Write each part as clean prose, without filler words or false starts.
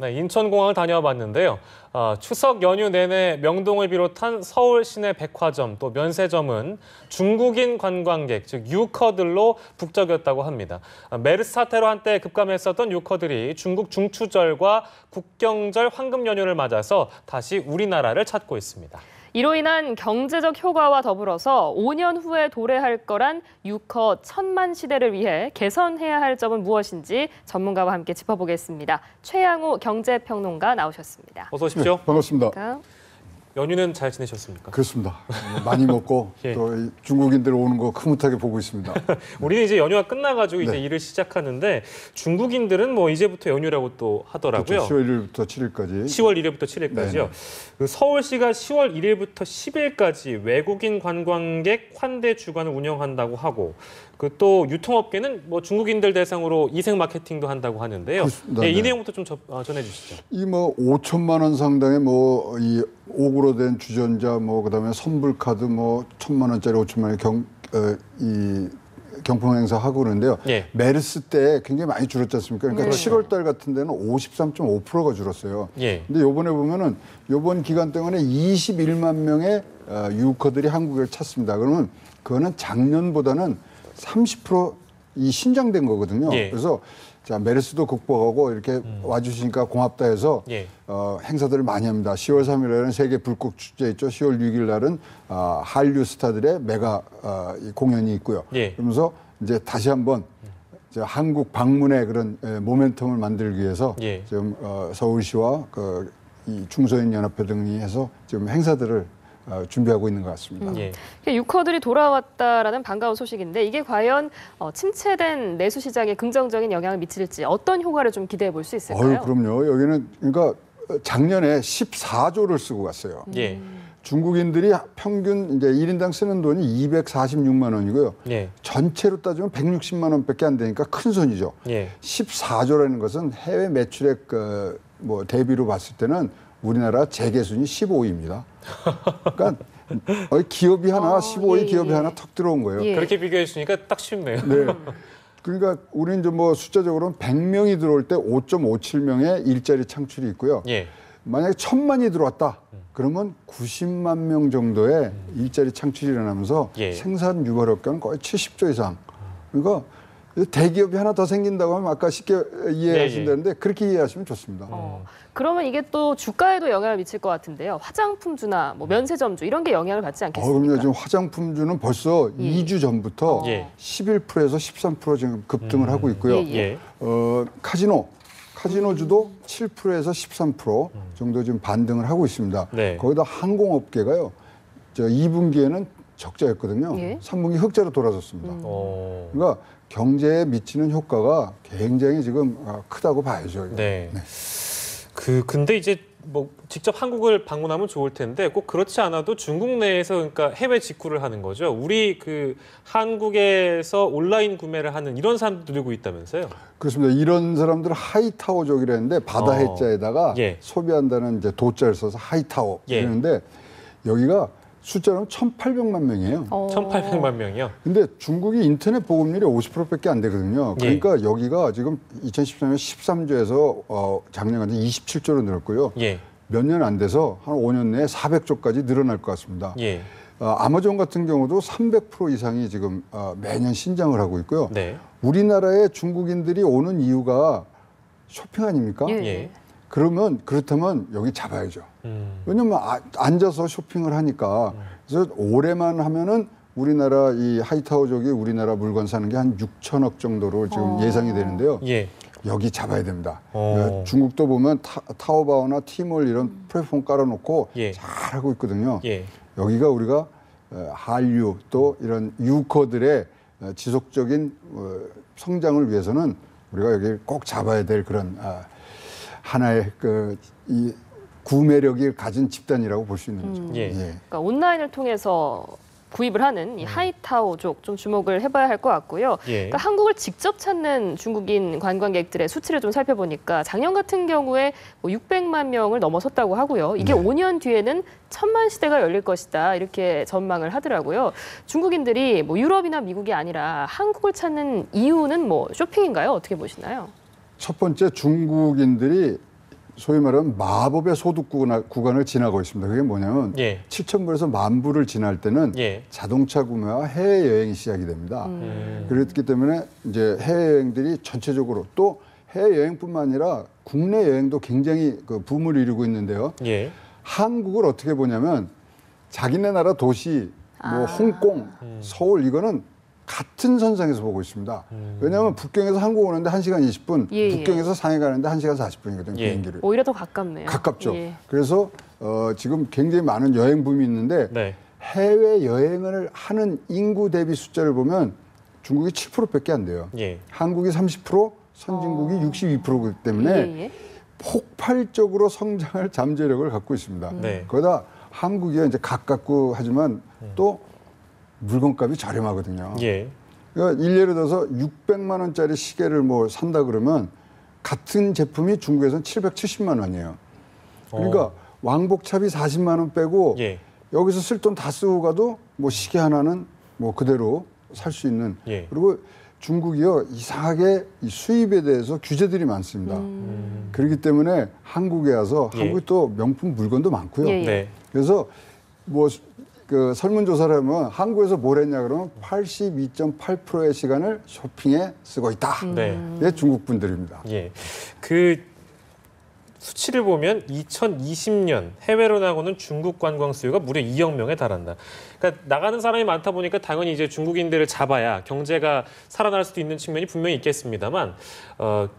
네, 인천공항을 다녀봤는데요. 추석 연휴 내내 명동을 비롯한 서울 시내 백화점 또 면세점은 중국인 관광객, 즉 유커들로 북적였다고 합니다. 메르스 사태로 한때 급감했었던 유커들이 중국 중추절과 국경절 황금 연휴를 맞아서 다시 우리나라를 찾고 있습니다. 이로 인한 경제적 효과와 더불어서 5년 후에 도래할 거란 유커 1000만 시대를 위해 개선해야 할 점은 무엇인지 전문가와 함께 짚어보겠습니다. 최양우 경제평론가 나오셨습니다. 어서 오십시오. 네, 반갑습니다. 연휴는 잘 지내셨습니까? 그렇습니다. 많이 먹고 예. 또 중국인들 오는 거 흐뭇하게 보고 있습니다. 우리는 이제 연휴가 끝나가지고 이제 네. 일을 시작하는데 중국인들은 뭐 이제부터 연휴라고 또 하더라고요. 그렇죠. 10월 1일부터 7일까지. 10월 1일부터 7일까지요. 네네. 그 서울시가 10월 1일부터 10일까지 외국인 관광객 환대 주간을 운영한다고 하고 그 또 유통업계는 뭐 중국인들 대상으로 이색 마케팅도 한다고 하는데요. 그렇습니다. 이 네. 내용부터 좀 전해주시죠. 이 뭐 5천만 원 상당의 뭐 이 옥으로 된 주전자 뭐 그다음에 선불 카드 뭐 1,000만 원짜리 5천만 원의 경품 행사 하고 그러는데요. 예. 메르스 때 굉장히 많이 줄었지 않습니까? 그러니까 네. 7월 달 같은 데는 53.5%가 줄었어요. 예. 근데 요번에 보면은 요번 기간 동안에 21만 명의 유커들이 한국을 찾습니다. 그러면 그거는 작년보다는 30% 이 신장된 거거든요. 예. 그래서 자, 메르스도 극복하고 이렇게 와주시니까 고맙다 해서 예. 행사들을 많이 합니다. 10월 3일에는 세계 불꽃 축제 있죠. 10월 6일 날은 한류 스타들의 메가 공연이 있고요. 예. 그러면서 이제 다시 한번 한국 방문의 그런 모멘텀을 만들기 위해서 예. 지금 서울시와 이 중소인 연합회 등이 해서 지금 행사들을 준비하고 있는 것 같습니다. 예. 유커들이 돌아왔다라는 반가운 소식인데 이게 과연 침체된 내수 시장에 긍정적인 영향을 미칠지 어떤 효과를 좀 기대해 볼 수 있을까요? 그럼요. 여기는 그러니까 작년에 14조를 쓰고 갔어요. 예. 중국인들이 평균 이제 1인당 쓰는 돈이 246만 원이고요. 예. 전체로 따지면 160만 원밖에 안 되니까 큰 손이죠. 예. 14조라는 것은 해외 매출액 뭐 대비로 봤을 때는 우리나라 재계순위 15위입니다. 그러니까 기업이 하나 15위 예, 기업이 예. 하나 턱 들어온 거예요. 예. 그렇게 비교해 주니까 딱 쉽네요. 네. 그러니까 우리는 이제 뭐 숫자적으로는 100명이 들어올 때 5.57명의 일자리 창출이 있고요. 예. 만약에 1,000만이 들어왔다. 그러면 90만 명 정도의 일자리 창출이 일어나면서 예. 생산 유발효과는 거의 70조 이상. 그러니까 대기업이 하나 더 생긴다고 하면 아까 쉽게 이해하신다는데 그렇게 이해하시면 좋습니다. 그러면 이게 또 주가에도 영향을 미칠 것 같은데요. 화장품주나 뭐 면세점주 이런 게 영향을 받지 않겠습니까? 그럼요. 지금 화장품주는 벌써 2주 전부터 예. 11%에서 13% 지금 급등을 하고 있고요. 예. 카지노주도 7%에서 13% 정도 지금 반등을 하고 있습니다. 네. 거기다 항공업계가요. 2분기에는 적자였거든요. 예. 3분기 흑자로 돌아섰습니다. 그러니까 경제에 미치는 효과가 굉장히 지금 크다고 봐야죠. 이거. 네. 근데 이제 뭐 직접 한국을 방문하면 좋을 텐데 꼭 그렇지 않아도 중국 내에서 그러니까 해외 직구를 하는 거죠. 우리 한국에서 온라인 구매를 하는 이런 사람들도 늘고 있다면서요? 그렇습니다. 이런 사람들은 하이타워족이라는데 바다 해자에다가 예. 소비한다는 이제 도자를 써서 하이타워 예. 이러는데 여기가 숫자로는 1,800만 명이에요. 1,800만 명이요? 근데 중국이 인터넷 보급률이 50%밖에 안 되거든요. 그러니까 여기가 지금 2013년 13조에서 작년까지 27조로 늘었고요. 예. 몇 년 안 돼서 한 5년 내에 400조까지 늘어날 것 같습니다. 예. 아마존 같은 경우도 300% 이상이 지금 매년 신장을 하고 있고요. 네. 우리나라에 중국인들이 오는 이유가 쇼핑 아닙니까? 예. 그렇다면 여기 잡아야죠. 왜냐면 앉아서 쇼핑을 하니까. 그래서 올해만 하면은 우리나라 이 하이타워족이 우리나라 물건 사는 게 한 6천억 정도로 지금 예상이 되는데요. 예. 여기 잡아야 됩니다. 그러니까 중국도 보면 타오바오나 티몰 이런 플랫폼 깔아놓고 예. 잘하고 있거든요. 예. 여기가 우리가 한류 또 이런 유커들의 지속적인 성장을 위해서는 우리가 여기 꼭 잡아야 될 그런 하나의 이 구매력이 가진 집단이라고 볼 수 있는 거죠. 예. 그러니까 온라인을 통해서 구입을 하는 이 하이타오족 좀 주목을 해봐야 할 것 같고요. 예. 그러니까 한국을 직접 찾는 중국인 관광객들의 수치를 좀 살펴보니까 작년 같은 경우에 뭐 600만 명을 넘어섰다고 하고요. 이게 5년 뒤에는 1000만 시대가 열릴 것이다 이렇게 전망을 하더라고요. 중국인들이 뭐 유럽이나 미국이 아니라 한국을 찾는 이유는 뭐 쇼핑인가요? 어떻게 보시나요? 첫 번째 중국인들이 소위 말하면 마법의 소득 구간을 지나고 있습니다. 그게 뭐냐면 예. 7,000불에서 10,000불을 지날 때는 예. 자동차 구매와 해외 여행이 시작이 됩니다. 그렇기 때문에 이제 해외 여행들이 전체적으로 또 해외 여행뿐만 아니라 국내 여행도 굉장히 그 붐을 이루고 있는데요. 예. 한국을 어떻게 보냐면 자기네 나라 도시, 뭐 홍콩, 서울 이거는 같은 선상에서 보고 있습니다. 왜냐하면 북경에서 한국 오는데 1시간 20분, 예, 예. 북경에서 상해 가는데 1시간 40분이거든요. 예. 비행기를. 오히려 더 가깝네요. 가깝죠. 예. 그래서 지금 굉장히 많은 여행 붐이 있는데 네. 해외 여행을 하는 인구 대비 숫자를 보면 중국이 7%밖에 안 돼요. 예. 한국이 30%, 선진국이 62%이기 때문에 예, 예. 폭발적으로 성장할 잠재력을 갖고 있습니다. 네. 거기다 한국이 이제 가깝고 하지만 또 물건값이 저렴하거든요. 예. 그러니까 일례를 들어서 600만 원짜리 시계를 뭐 산다 그러면 같은 제품이 중국에서는 770만 원이에요. 그러니까 왕복차비 40만 원 빼고 예. 여기서 쓸 돈 다 쓰고 가도 뭐 시계 하나는 뭐 그대로 살 수 있는. 예. 그리고 중국이요 이상하게 이 수입에 대해서 규제들이 많습니다. 그렇기 때문에 한국에 와서 예. 한국이 또 명품 물건도 많고요. 예, 예. 네. 그래서 뭐 그 설문조사를 하면 한국에서 뭘 했냐 그러면 82.8%의 시간을 쇼핑에 쓰고 있다. 네. 이게 중국 분들입니다. 예. 그 수치를 보면 2020년 해외로 나오는 중국 관광 수요가 무려 2억 명에 달한다. 그러니까 나가는 사람이 많다 보니까 당연히 이제 중국인들을 잡아야 경제가 살아날 수도 있는 측면이 분명히 있겠습니다만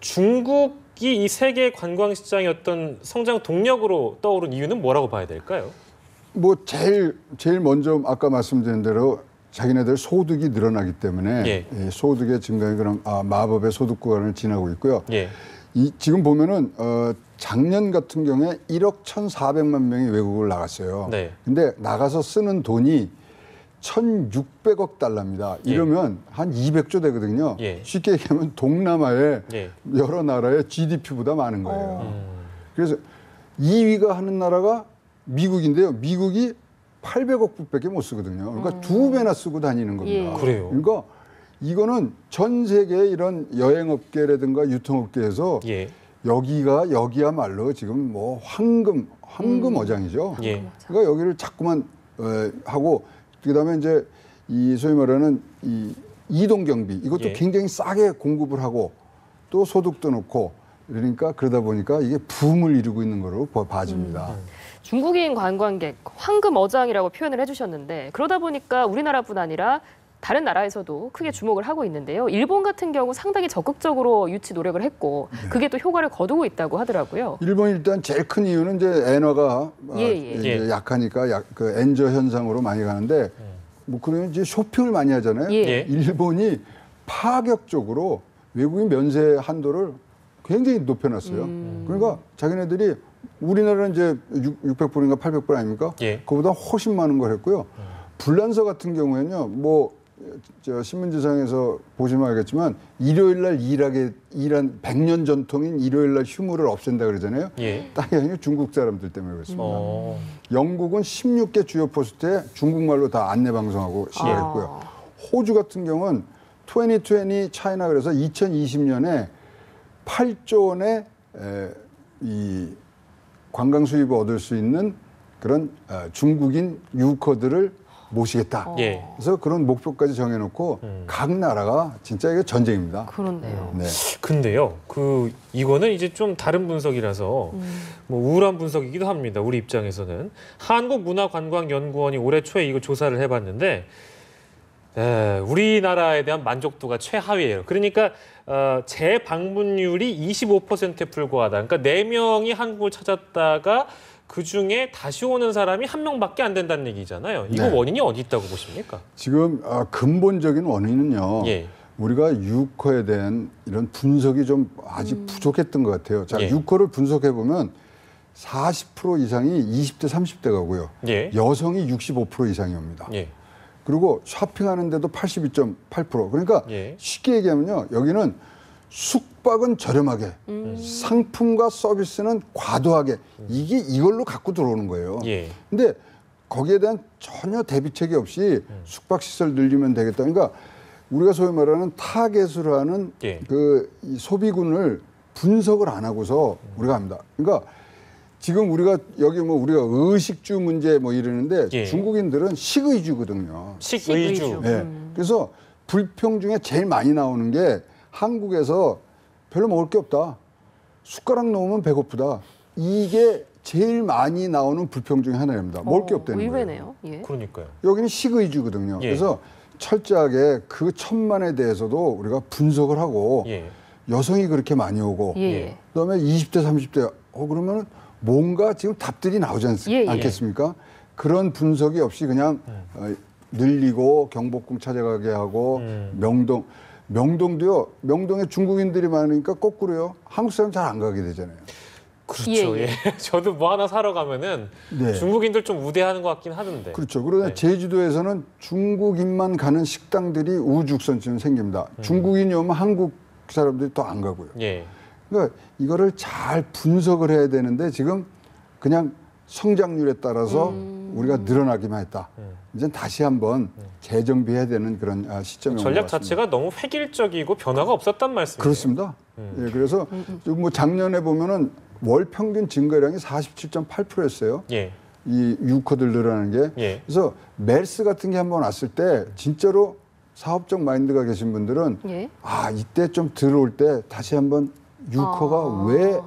중국이 이 세계 관광 시장의 어떤 성장 동력으로 떠오른 이유는 뭐라고 봐야 될까요? 뭐 제일 먼저 아까 말씀드린 대로 자기네들 소득이 늘어나기 때문에 예. 이 소득의 증가에 그런 마법의 소득 구간을 지나고 있고요. 예. 지금 보면은 작년 같은 경우에 1억 1,400만 명이 외국을 나갔어요. 네. 근데 나가서 쓰는 돈이 1,600억 달러입니다. 예. 이러면 한 200조 되거든요. 예. 쉽게 얘기하면 동남아의 예. 여러 나라의 GDP보다 많은 거예요. 그래서 2위가 하는 나라가 미국인데요. 미국이 800억 불밖에 못 쓰거든요. 그러니까 2배나 쓰고 다니는 겁니다. 예. 그래요? 그러니까 이거는 전 세계의 이런 여행업계라든가 유통업계에서 예. 여기야말로 지금 뭐 황금 어장이죠. 예. 그러니까 여기를 자꾸만 하고 그다음에 이제 이 소위 말하는 이 이동 경비 이것도 예. 굉장히 싸게 공급을 하고 또 소득도 넣고 그러니까 그러다 보니까 이게 붐을 이루고 있는 거로 봐집니다. 중국인 관광객 황금 어장이라고 표현을 해주셨는데 그러다 보니까 우리나라뿐 아니라 다른 나라에서도 크게 주목을 하고 있는데요. 일본 같은 경우 상당히 적극적으로 유치 노력을 했고 그게 또 효과를 거두고 있다고 하더라고요. 일본이 일단 제일 큰 이유는 이제 엔화가 이제 약하니까 그 엔저 현상으로 많이 가는데 뭐 그러면 이제 쇼핑을 많이 하잖아요. 예. 일본이 파격적으로 외국인 면세 한도를 굉장히 높여놨어요. 그러니까 자기네들이 우리나라는 이제 600불인가 800불 아닙니까? 예. 그거보다 훨씬 많은 걸 했고요. 불란서 같은 경우에는요, 뭐, 신문지상에서 보시면 알겠지만, 일요일 날 일한 100년 전통인 일요일 날 휴무를 없앤다 그러잖아요. 예. 딱 아니라 중국 사람들 때문에 그렇습니다. 영국은 16개 주요 포스트에 중국말로 다 안내 방송하고 시작했고요. 호주 같은 경우는 2020 차이나 그래서 2020년에 8조 원의 이 관광 수입을 얻을 수 있는 그런 중국인 유커들을 모시겠다. 예. 그래서 그런 목표까지 정해놓고 각 나라가 진짜 이게 전쟁입니다. 그렇네요. 네. 근데요, 이거는 이제 좀 다른 분석이라서 뭐 우울한 분석이기도 합니다. 우리 입장에서는 한국문화관광연구원이 올해 초에 이거 조사를 해봤는데 우리나라에 대한 만족도가 최하위예요. 그러니까 재방문율이 25%에 불과하다. 그러니까 4명이 한국을 찾았다가 그중에 다시 오는 사람이 1명밖에 안 된다는 얘기잖아요. 이거 네. 원인이 어디 있다고 보십니까? 지금 근본적인 원인은요. 예. 우리가 유커에 대한 이런 분석이 좀 아직 부족했던 것 같아요. 자, 예. 유커를 분석해 보면 40% 이상이 20대, 30대 가고요. 예. 여성이 65% 이상이 옵니다. 예. 그리고 쇼핑하는데도 82.8%. 그러니까 예. 쉽게 얘기하면요. 여기는 숙박은 저렴하게, 상품과 서비스는 과도하게 이걸로 갖고 들어오는 거예요. 예. 근데 거기에 대한 전혀 대비책이 없이 숙박 시설 늘리면 되겠다. 그러니까 우리가 소위 말하는 타겟으로 하는 예. 이 소비군을 분석을 안 하고서 우리가 합니다. 그러니까 지금 우리가 여기 뭐 우리가 의식주 문제 뭐 이러는데 예. 중국인들은 식의주거든요. 식의주. 예. 그래서 불평 중에 제일 많이 나오는 게 한국에서 별로 먹을 게 없다. 숟가락 놓으면 배고프다. 이게 제일 많이 나오는 불평 중에 하나입니다. 먹을 게 없다는 거예요. 의외네요. 예. 그러니까요. 여기는 식의주거든요. 예. 그래서 철저하게 그 천만에 대해서도 우리가 분석을 하고 예. 여성이 그렇게 많이 오고 예. 그다음에 20대, 30대 그러면 뭔가 지금 답들이 나오지 예. 않겠습니까? 그런 분석이 없이 그냥 늘리고 경복궁 찾아가게 하고 명동도요. 명동에 중국인들이 많으니까 거꾸로요. 한국 사람 잘 안 가게 되잖아요. 그렇죠. 예, 예. 저도 뭐 하나 사러 가면은 네. 중국인들 좀 우대하는 것 같긴 하던데. 그렇죠. 그러나 네. 제주도에서는 중국인만 가는 식당들이 우후죽순처럼 생깁니다. 중국인이 오면 한국 사람들이 또 안 가고요. 예. 그러니까 이거를 잘 분석을 해야 되는데 지금 그냥 성장률에 따라서 우리가 늘어나기만 했다. 이제 다시 한번 재정비해야 되는 그런 시점이 온 전략 것 같습니다. 자체가 너무 획일적이고 변화가 없었단 말씀이에요. 그렇습니다. 예, 그래서 뭐 작년에 보면은 월 평균 증가량이 47.8%였어요. 예. 이 유코들 늘어나는 게. 예. 그래서 메르스 같은 게 한번 왔을 때 진짜로 사업적 마인드가 계신 분들은 예. 이때 좀 들어올 때 다시 한번 유커가 왜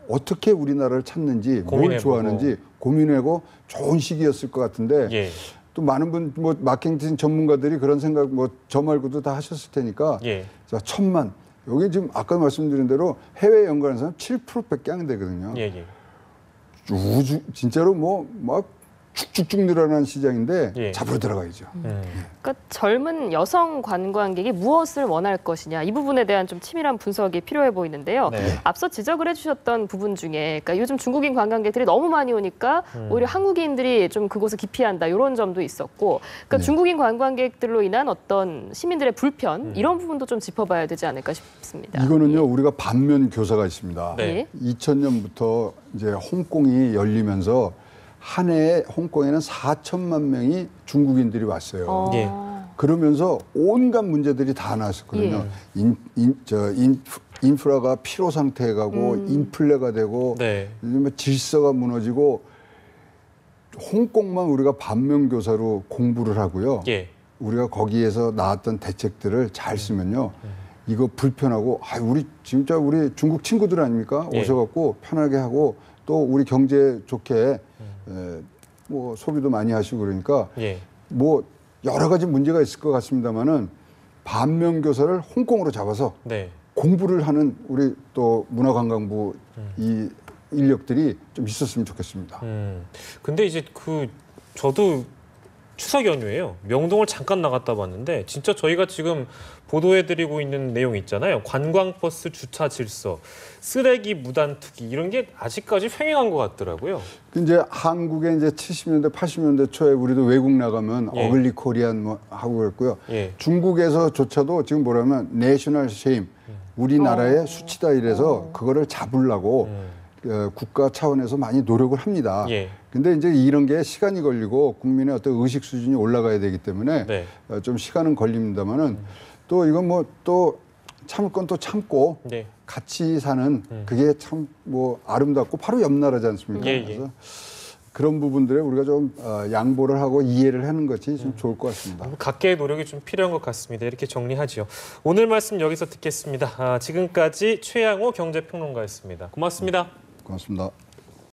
어떻게 우리나라를 찾는지 뭘 고민해보고. 좋아하는지 고민하고 좋은 시기였을 것 같은데 예. 또 많은 분 뭐 마케팅 전문가들이 그런 생각 뭐 저 말고도 다 하셨을 테니까 예. 자 1,000만 여기 지금 아까 말씀드린 대로 해외 연구하는 사람 7%밖에 안 되거든요. 예. 예. 우주 진짜로 뭐 막 축축축 늘어나는 시장인데 예. 잡으러 들어가야죠. 그러니까 젊은 여성 관광객이 무엇을 원할 것이냐 이 부분에 대한 좀 치밀한 분석이 필요해 보이는데요. 네. 앞서 지적을 해주셨던 부분 중에 그러니까 요즘 중국인 관광객들이 너무 많이 오니까 오히려 한국인들이 좀 그곳을 기피한다 이런 점도 있었고 그러니까 네. 중국인 관광객들로 인한 어떤 시민들의 불편 이런 부분도 좀 짚어봐야 되지 않을까 싶습니다. 이거는요 우리가 반면 교사가 있습니다. 네. 2000년부터 이제 홍콩이 열리면서 한 해에 홍콩에는 4천만 명이 중국인들이 왔어요. 예. 그러면서 온갖 문제들이 다 나왔었거든요. 인프라가 피로 상태에 가고 인플레가 되고 네. 질서가 무너지고 홍콩만 우리가 반면교사로 공부를 하고요. 예. 우리가 거기에서 나왔던 대책들을 잘 쓰면요. 이거 불편하고 우리 진짜 우리 중국 친구들 아닙니까? 예. 오셔갖고 편하게 하고 또 우리 경제 좋게 뭐 소비도 많이 하시고 그러니까 예. 뭐 여러 가지 문제가 있을 것 같습니다만은 반면교사를 홍콩으로 잡아서 네. 공부를 하는 우리 또 문화관광부 이 인력들이 좀 있었으면 좋겠습니다. 근데 이제 저도 추석 연휴에요. 명동을 잠깐 나갔다 봤는데 진짜 저희가 지금 보도해드리고 있는 내용 있잖아요. 관광버스 주차 질서, 쓰레기 무단 투기 이런 게 아직까지 횡행한 것 같더라고요. 이제 한국에 이제 70년대, 80년대 초에 우리도 외국 나가면 예. 어글리 코리안 뭐 하고 그랬고요. 예. 중국에서조차도 지금 뭐라면 내셔널 쉐임, 우리나라의 수치다 이래서 그거를 잡으려고 국가 차원에서 많이 노력을 합니다. 예. 근데 이제 이런 게 시간이 걸리고 국민의 어떤 의식 수준이 올라가야 되기 때문에 네. 좀 시간은 걸립니다만은 또 이건 뭐 또 참을 건 또 참고 네. 같이 사는 그게 참 뭐 아름답고 바로 옆 나라지 않습니까? 예, 예. 그래서 그런 부분들에 우리가 좀 양보를 하고 이해를 하는 것이 좀 좋을 것 같습니다. 각계의 노력이 좀 필요한 것 같습니다. 이렇게 정리하죠. 오늘 말씀 여기서 듣겠습니다. 지금까지 최양호 경제평론가였습니다. 고맙습니다. 고맙습니다.